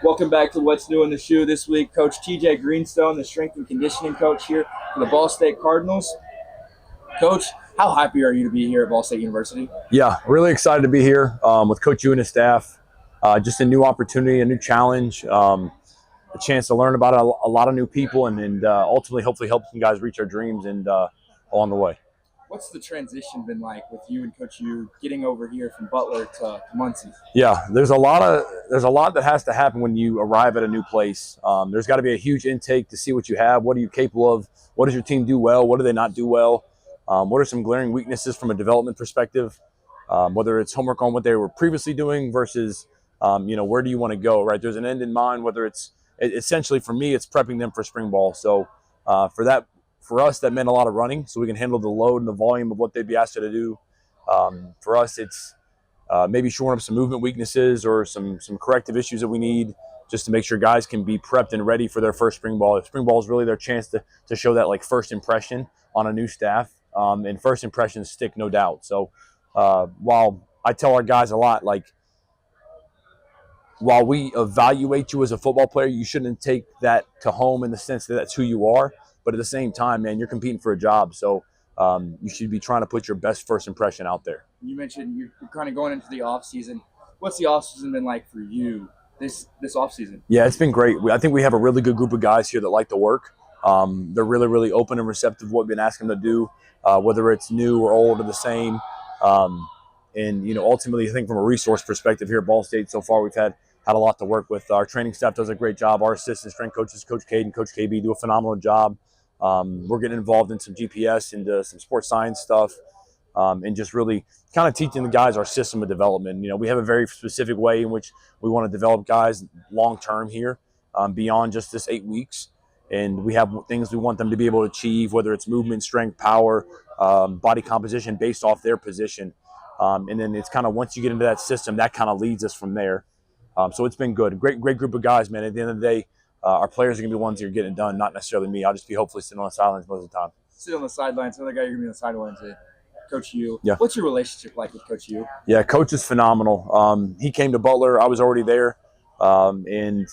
Welcome back to What's New in the Shoe this week. Coach TJ Greenstone, the strength and conditioning coach here for the Ball State Cardinals. Coach, how happy are you to be here at Ball State University? Yeah, really excited to be here with Coach Yu and his staff. Just a new opportunity, a new challenge, a chance to learn about a lot of new people, and ultimately, hopefully, help you guys reach our dreams and along the way. What's the transition been like with you and Coach Yu getting over here from Butler to Muncie? Yeah, there's a lot that has to happen when you arrive at a new place. There's got to be a huge intake to see what you have. What are you capable of? What does your team do well? What do they not do well? What are some glaring weaknesses from a development perspective? Whether it's homework on what they were previously doing versus, where do you want to go, right? There's an end in mind, whether it's essentially for me, it's prepping them for spring ball. So for us, that meant a lot of running so we can handle the load and the volume of what they'd be asked to do. For us, it's maybe shoring up some movement weaknesses or some corrective issues that we need just to make sure guys can be prepped and ready for their first spring ball. Spring ball is really their chance to show that like first impression on a new staff, and first impressions stick, no doubt. So while I tell our guys a lot, like while we evaluate you as a football player, you shouldn't take that to home in the sense that that's who you are. But at the same time, man, you're competing for a job. So you should be trying to put your best first impression out there. You mentioned you're kind of going into the off season. What's the off season been like for you this off season? Yeah, it's been great. I think we have a really good group of guys here that like to work. They're really, really open and receptive to what we've been asking them to do, whether it's new or old or the same. And ultimately, I think from a resource perspective here at Ball State, so far we've had a lot to work with. Our training staff does a great job. Our assistant strength coaches, Coach Cade and Coach KB, do a phenomenal job. We're getting involved in some GPS and some sports science stuff, and just really kind of teaching the guys our system of development. We have a very specific way in which we want to develop guys long term here, beyond just this 8 weeks. And we have things we want them to be able to achieve, whether it's movement, strength, power, body composition based off their position. And then it's kind of once you get into that system, that kind of leads us from there. So it's been good. Great group of guys, man. At the end of the day, our players are going to be the ones that are getting it done, not necessarily me. I'll just be hopefully sitting on the sidelines most of the time. Sit on the sidelines. Another guy you're going to be on the sidelines with Coach Yu. Yeah. What's your relationship like with Coach Yu? Yeah, Coach is phenomenal. He came to Butler. I was already there. And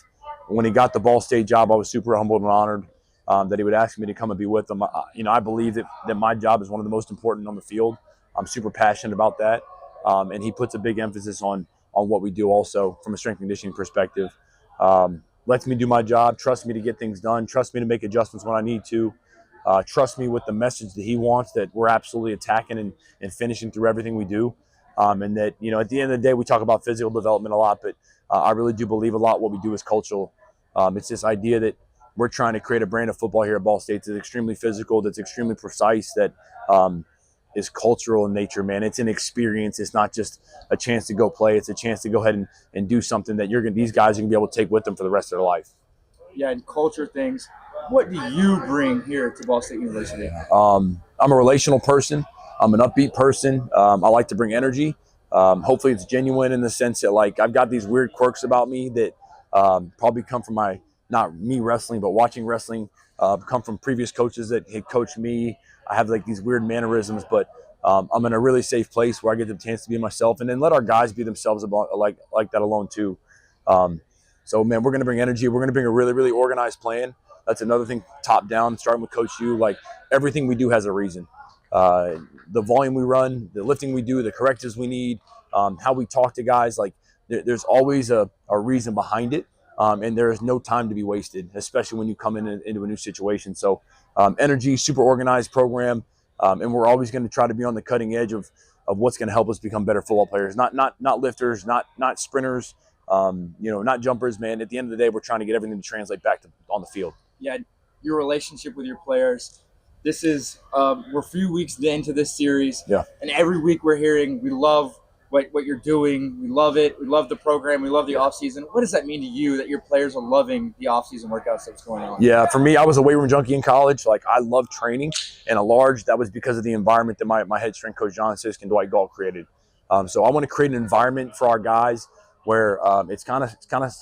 when he got the Ball State job, I was super humbled and honored that he would ask me to come and be with him. I believe that my job is one of the most important on the field. I'm super passionate about that. And he puts a big emphasis on what we do also from a strength and conditioning perspective. Lets me do my job, trusts me to get things done, trusts me to make adjustments when I need to, trust me with the message that he wants, that we're absolutely attacking and finishing through everything we do. And that, at the end of the day, we talk about physical development a lot, but I really do believe a lot what we do is cultural. It's this idea that we're trying to create a brand of football here at Ball State that's extremely physical, that's extremely precise, that is cultural in nature, man. It's an experience. It's not just a chance to go play. It's a chance to go ahead and do something that these guys are going to be able to take with them for the rest of their life. Yeah, and culture things. What do you bring here to Ball State University? I'm a relational person. I'm an upbeat person. I like to bring energy. Hopefully it's genuine in the sense that, like, I've got these weird quirks about me that probably come from not me wrestling, but watching wrestling, come from previous coaches that had coached me. I have like these weird mannerisms, but I'm in a really safe place where I get the chance to be myself, and then let our guys be themselves about like that alone too. So, man, we're going to bring energy. We're going to bring a really, really organized plan. That's another thing, top down, starting with Coach Yu. Like, everything we do has a reason. The volume we run, the lifting we do, the correctives we need, how we talk to guys. Like, there's always a reason behind it. And there is no time to be wasted, especially when you come into a new situation. So energy, super organized program, and we're always going to try to be on the cutting edge of what's going to help us become better football players. Not lifters, not sprinters, not jumpers, man. At the end of the day, we're trying to get everything to translate back on the field. Yeah, your relationship with your players. This is we're a few weeks into this series. Yeah. And every week we're hearing we love what you're doing. We love it. We love the program. We love the offseason. What does that mean to you that your players are loving the offseason workouts that's going on? Yeah, for me, I was a weight room junkie in college. Like, I love training. And that was because of the environment that my head strength coach, John Sisk and Dwight Gall, created. So I want to create an environment for our guys where it's kind of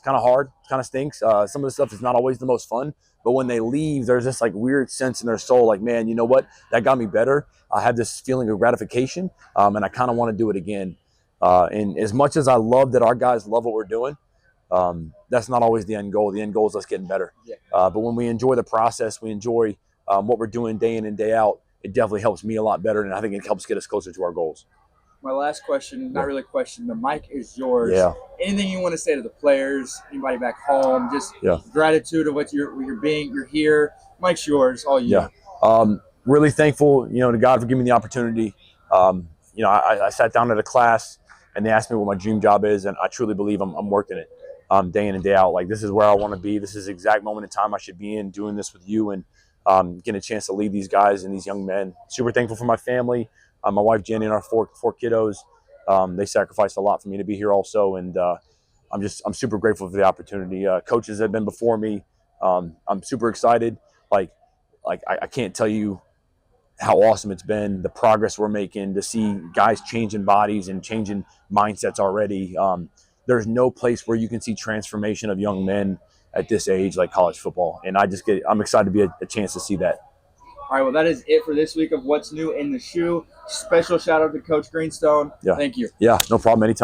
hard, kind of stinks. Some of the stuff is not always the most fun. But when they leave, there's this like weird sense in their soul, like, man, you know what? That got me better. I have this feeling of gratification, and I kind of want to do it again. And as much as I love that our guys love what we're doing, that's not always the end goal. The end goal is us getting better. Yeah. But when we enjoy the process, we enjoy what we're doing day in and day out, it definitely helps me a lot better, and I think it helps get us closer to our goals. My last question, not really a question, the mic is yours. Yeah. Anything you want to say to the players, anybody back home, just gratitude of what you're here. Mic's yours, all you. Yeah. Really thankful, to God for giving me the opportunity. I sat down at a class and they asked me what my dream job is, and I truly believe I'm working it day in and day out. Like, this is where I want to be. This is the exact moment in time I should be in, doing this with you and getting a chance to lead these guys and these young men. Super thankful for my family, my wife Jenny, and our four kiddos. They sacrificed a lot for me to be here also, and I'm super grateful for the opportunity. Coaches have been before me. I'm super excited. I can't tell you how awesome it's been, the progress we're making, to see guys changing bodies and changing mindsets already. There's no place where you can see transformation of young men at this age like college football. And I'm excited to be a chance to see that. All right, well, that is it for this week of What's New in the Scheu. Special shout out to Coach Greenstone. Yeah. Thank you. Yeah, no problem. Anytime.